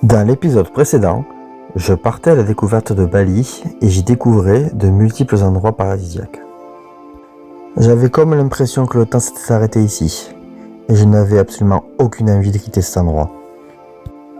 Dans l'épisode précédent, je partais à la découverte de Bali et j'y découvrais de multiples endroits paradisiaques. J'avais comme l'impression que le temps s'était arrêté ici et je n'avais absolument aucune envie de quitter cet endroit.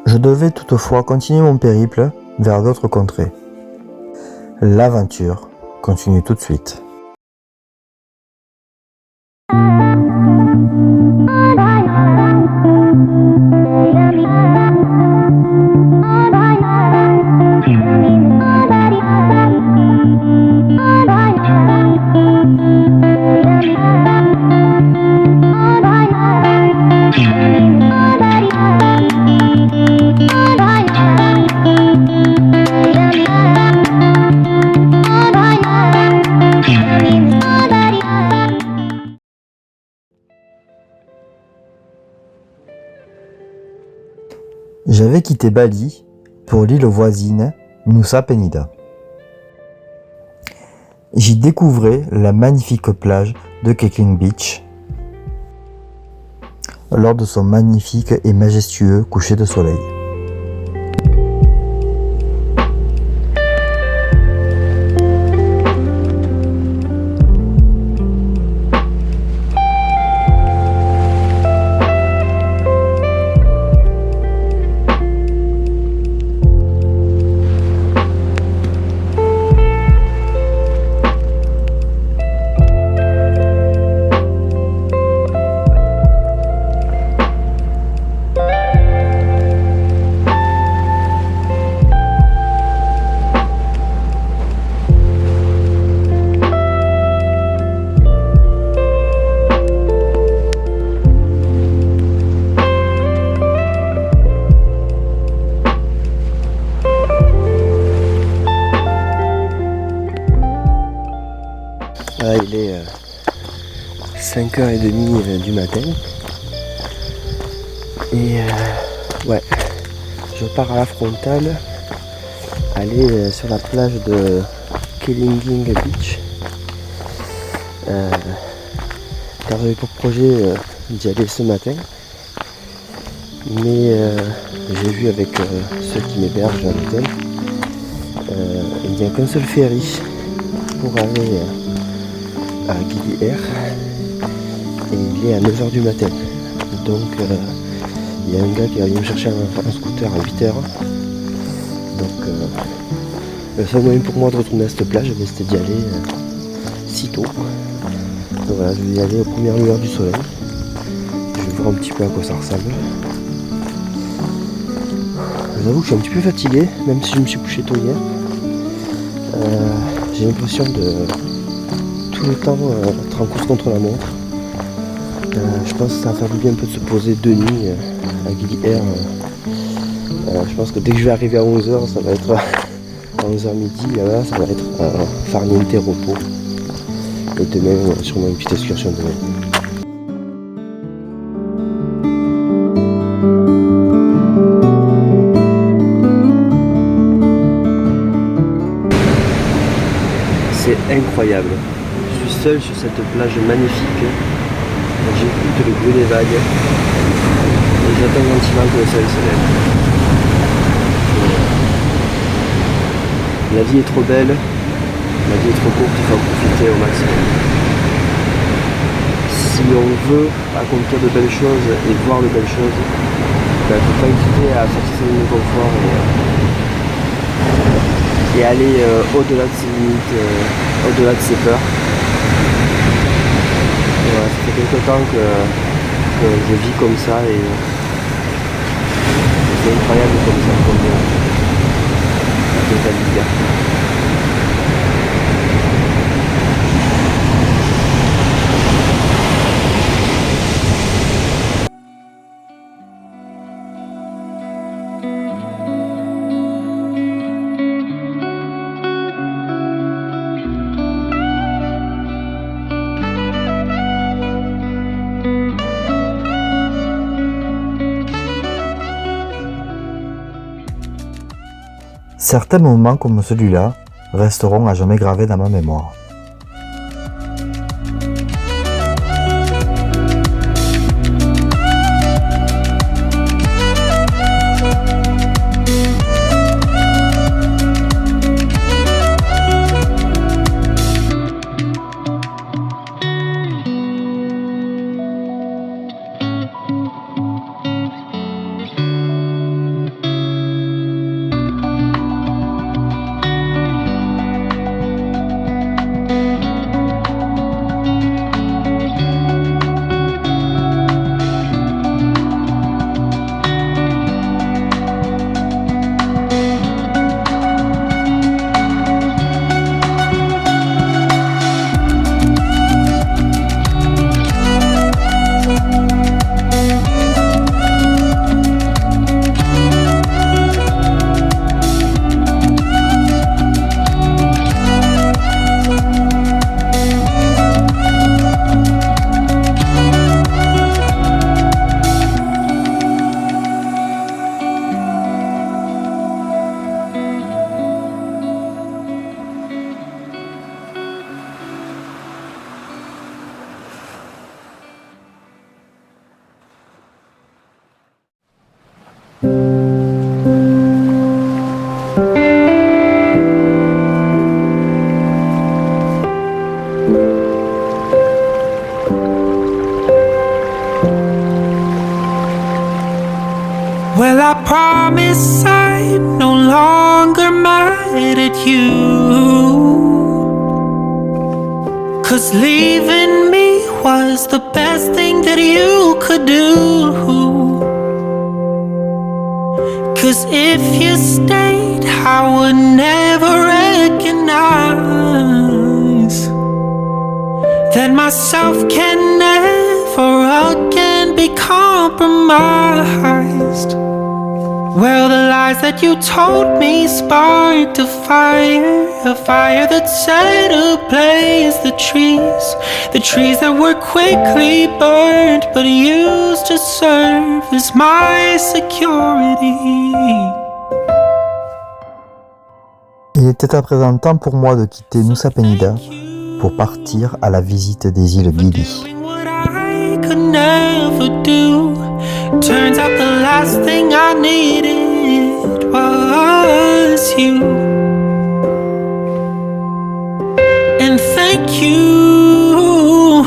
Je devais toutefois continuer mon périple vers d'autres contrées. L'aventure continue tout de suite. J'avais quitté Bali pour l'île voisine Nusa Penida. J'y découvrais la magnifique plage de Kekling Beach lors de son magnifique et majestueux coucher de soleil. Là, il est 5h30 du matin et je pars à la frontale aller sur la plage de Kekling Beach car j'avais pour projet d'y aller ce matin, mais j'ai vu avec ceux qui m'hébergent à l'hôtel, il n'y a qu'un seul ferry pour aller à Gili Air et il est à 9h du matin. Donc il y a un gars qui va venir me chercher un scooter à 8h. Donc le seul moyen pour moi de retourner à cette plage, c'était d'y aller si tôt. Donc voilà, je vais y aller aux premières lueurs du soleil. Je vais voir un petit peu à quoi ça ressemble. Je vous avoue que je suis un petit peu fatigué, même si je me suis couché tôt hier. J'ai l'impression de tout le temps être en course contre la montre. Je pense que ça va faire du bien un peu de se poser de nuit à Gili Air. Je pense que dès que je vais arriver à 11h, ça va être à 11h midi, là, ça va être farniente repos. Et demain, sûrement une petite excursion demain. C'est incroyable. Je suis seul sur cette plage magnifique. J'écoute le bruit des vagues et j'attends gentiment que le soleil se lève. La vie est trop belle, la vie est trop courte, il faut en profiter au maximum. Si on veut accomplir de belles choses et voir de belles choses, il ne faut pas hésiter à sortir sa zone de confort et aller au-delà de ses limites, au-delà de ses peurs. Voilà, ça fait quelque temps que je vis comme ça et c'est incroyable comme ça, comme la totale liberté. Certains moments comme celui-là resteront à jamais gravés dans ma mémoire. Well, I promise I'm no longer mad at you, 'cause leaving me was the best thing that you could do. 'Cause if you stayed, I would never recognize that myself can never again be compromised. Well, the lies that you told me sparked a fire that set ablaze the trees that were quickly burned but used to serve as my security. Il était à présent temps pour moi de quitter Nusa Penida pour partir à la visite des îles Gili. Turns out the last thing I needed was you. And thank you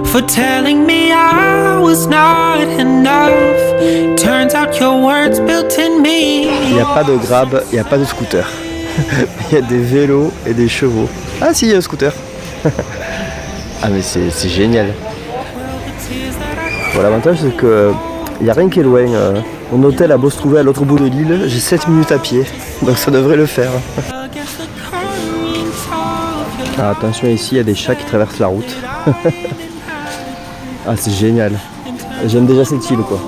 for telling me I was not enough. Turns out your words built in me. Il n'y a pas de grab, il n'y a pas de scooter. Il y a des vélos et des chevaux. Ah si, il y a un scooter. Ah mais c'est génial. Bon, l'avantage c'est que il n'y a rien qui est loin. Mon hôtel a beau se trouver à l'autre bout de l'île, j'ai 7 minutes à pied, donc ça devrait le faire. Ah, attention, ici il y a des chats qui traversent la route. Ah, c'est génial. J'aime déjà cette île quoi.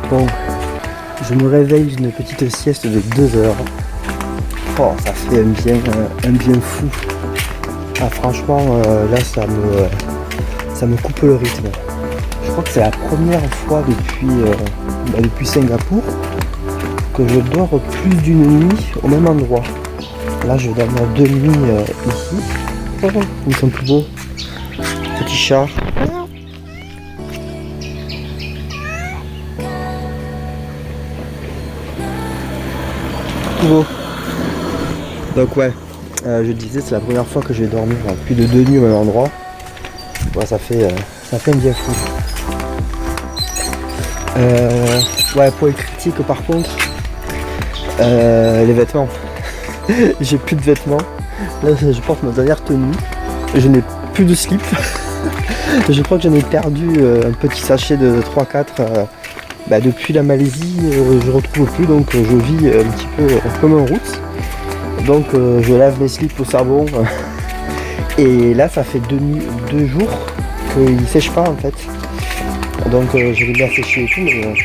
Bon, je me réveille d'une petite sieste de 2 heures. Oh, ça fait un bien fou. Ah, franchement, là, ça me coupe le rythme. Je crois que c'est la première fois depuis Singapour que je dors plus d'une nuit au même endroit. Là, je dors 2 nuits ici. Oh, ils sont plus beaux. Petit chat. Beau. Donc ouais, je disais c'est la première fois que je vais dormir plus de 2 nuits au même endroit. Ouais, ça fait un bien fou. Ouais, point critique par contre, les vêtements. J'ai plus de vêtements. Là je porte ma dernière tenue. Je n'ai plus de slip. Je crois que j'en ai perdu un petit sachet de 3-4. Depuis la Malaisie, je retrouve plus, donc je vis un petit peu comme un route. Donc je lave mes slips au savon. Et là, ça fait 2 jours qu'ils sèchent pas en fait. Donc je vais bien sécher et tout, mais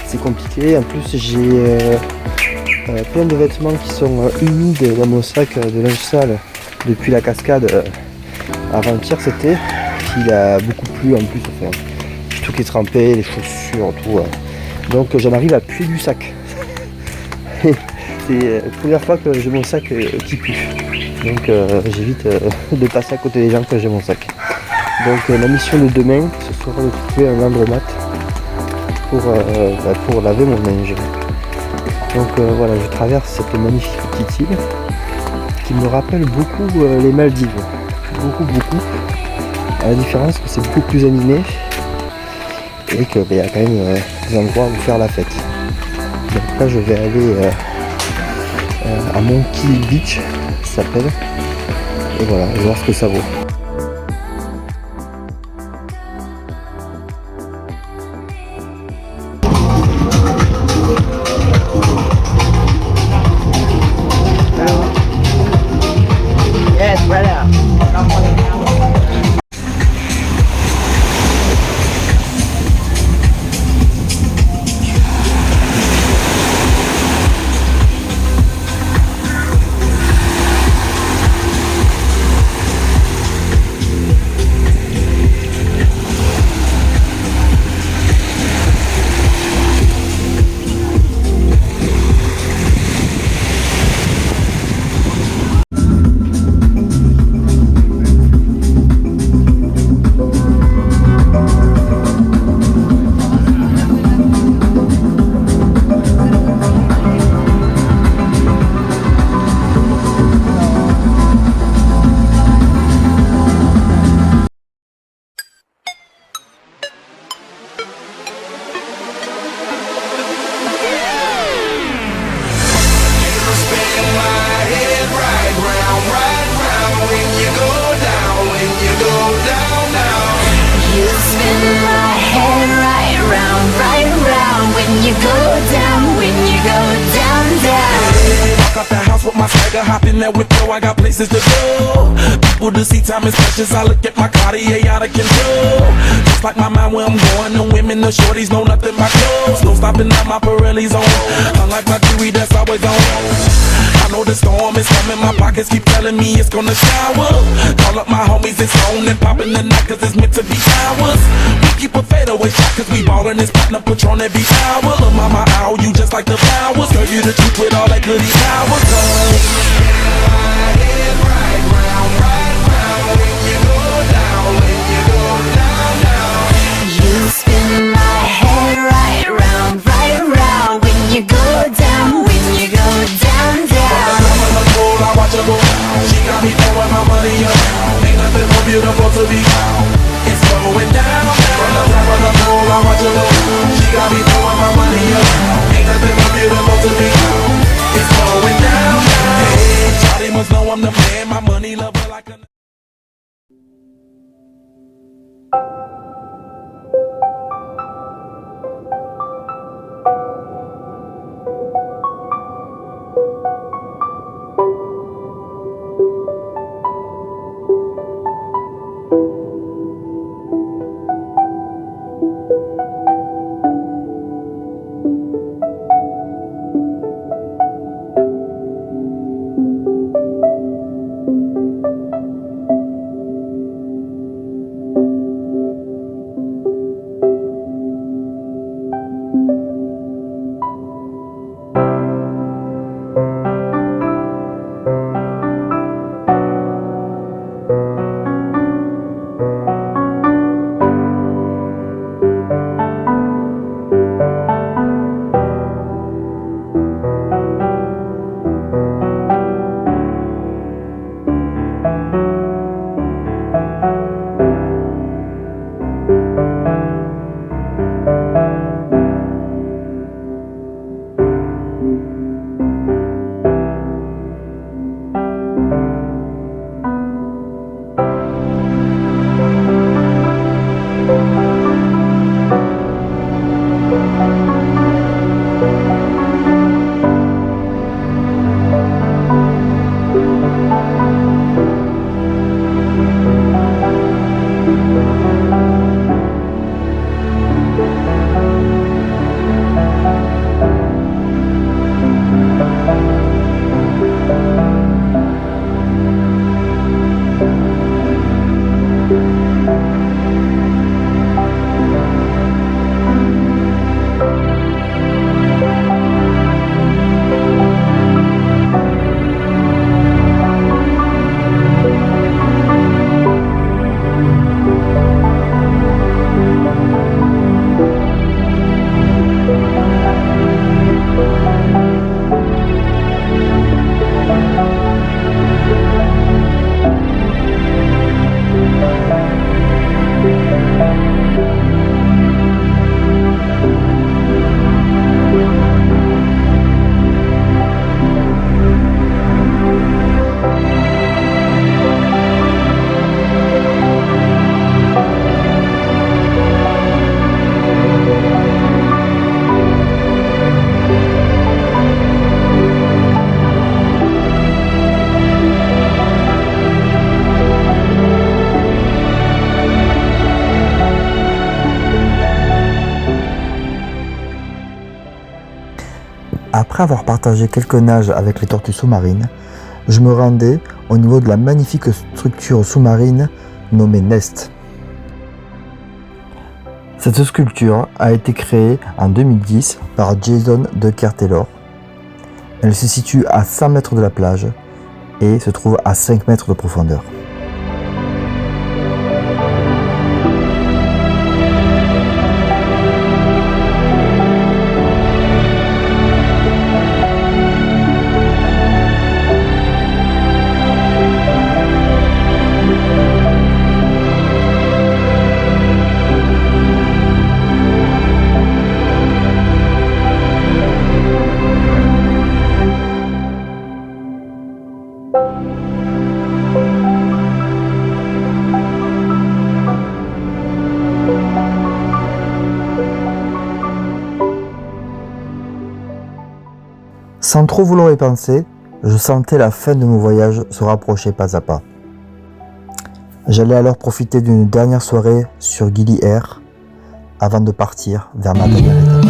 c'est compliqué. En plus, j'ai plein de vêtements qui sont humides dans mon sac de linge sale depuis la cascade avant-hier c'était. Il a beaucoup plu en plus. Enfin, tout qui est trempé, les chaussures, tout. Donc j'en arrive à puer du sac. C'est la première fois que j'ai mon sac qui pue. Donc j'évite de passer à côté des gens quand j'ai mon sac. Donc la mission de demain, ce sera de trouver un landromat pour laver mon linge. Donc voilà, je traverse cette magnifique petite île qui me rappelle beaucoup les Maldives. Beaucoup. À la différence que c'est beaucoup plus animé. Et qu'il y a quand même des endroits où faire la fête. Donc là je vais aller à Monkey Beach, ça s'appelle. Et voilà, je vais voir ce que ça vaut. Yes, voilà. you go down, when you go down, down. Walk out the house with my swagger, hop in that whip, yo, I got places to go. People to see, time is precious, I look at my Cartier out of control. Just like my mind where I'm going, the women, the shorties know nothing but clothes. No stopping at my Pirelli's on, unlike my jewelry that's always on. I know the storm is coming, my pockets keep telling me it's gonna shower. Call up my homies, it's on and popping the night cause it's meant to be ours. We keep a fadeaway shot cause we ballin' this platinum Patron every hour. Look mama, ow, you just like the flowers. Girl, you the truth with all that goody power. Cause right round, when you go down, when you go down, down. You spin my head right round, when you go down, when you go down, down. I watch her go. She got me throwing my money up. Ain't nothing more beautiful to be. It's going down. From the top of the pole, I watch her go. She got me throwing my money up. Ain't nothing more beautiful to be. It's going down. Hey, Charlie must know I'm the man. My money lover like a. Après avoir partagé quelques nages avec les tortues sous-marines, je me rendais au niveau de la magnifique structure sous-marine nommée Nest. Cette sculpture a été créée en 2010 par Jason Decker-Taylor. Elle se situe à 100 mètres de la plage et se trouve à 5 mètres de profondeur. Sans trop vouloir y penser, je sentais la fin de mon voyage se rapprocher pas à pas. J'allais alors profiter d'une dernière soirée sur Gili Air avant de partir vers ma dernière étape.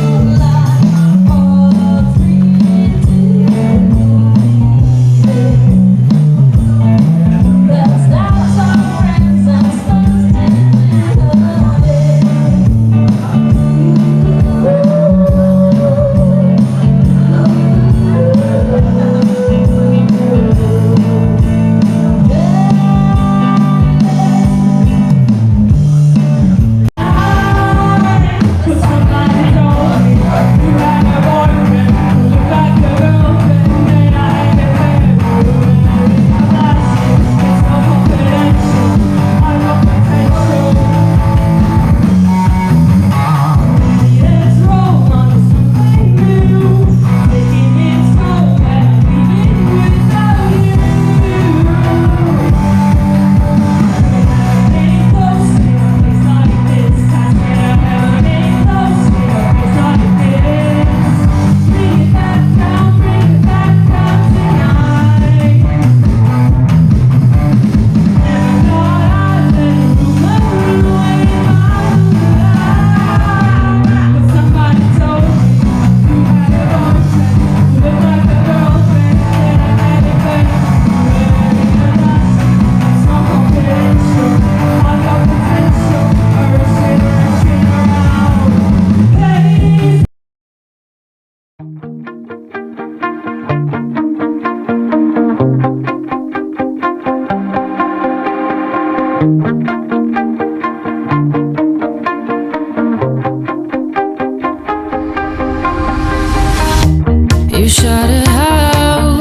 You shut it out,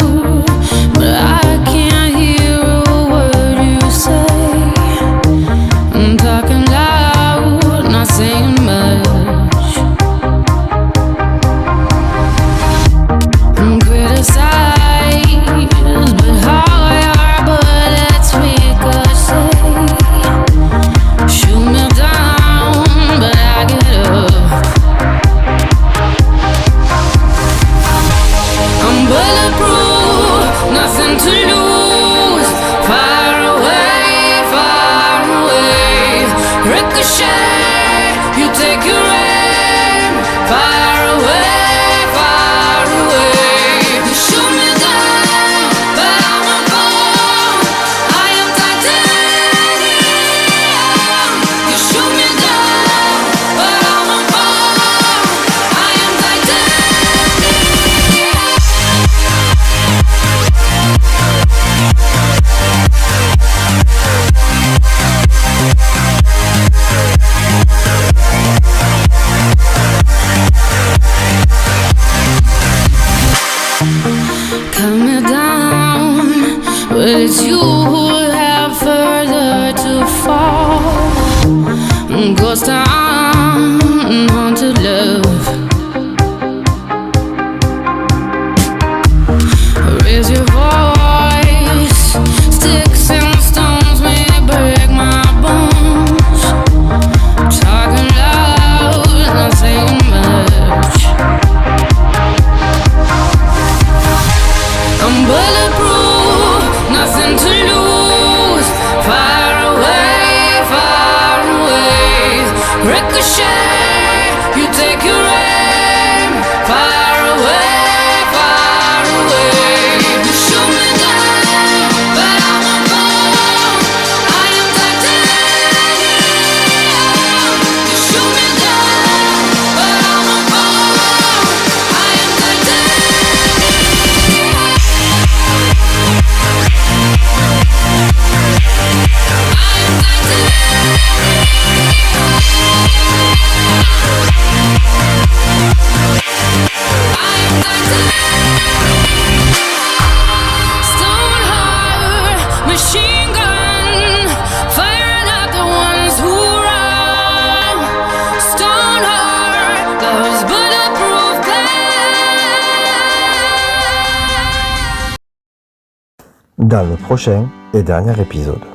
but I can't hear a word you say. I'm talking loud, not saying much. I'm criticized, but how your bullets ricochet. Shoot me down, but I get up. I'm bulletproof, nothing to lose. Far away, ricochet. You take your aim. Far away. You shoot me down, but I won't fall. I am titanium. You shoot me down, but I won't fall. I am titanium. Cut me down, but it's you who have further to fall. Ghost town, haunted love. Raise your voice, sticks and stones may break my bones. Talking loud, not saying much. I'm bulletproof, nothing to lose. Far away, ricochet. You take your aim. Far away. You shoot me down, but I won't fall. I am titanium. You shoot me down, but I won't fall. I am Stone heart, machine gun, firing at the ones who run. Stone heart, those bulletproof glass. Dans le prochain et dernier épisode.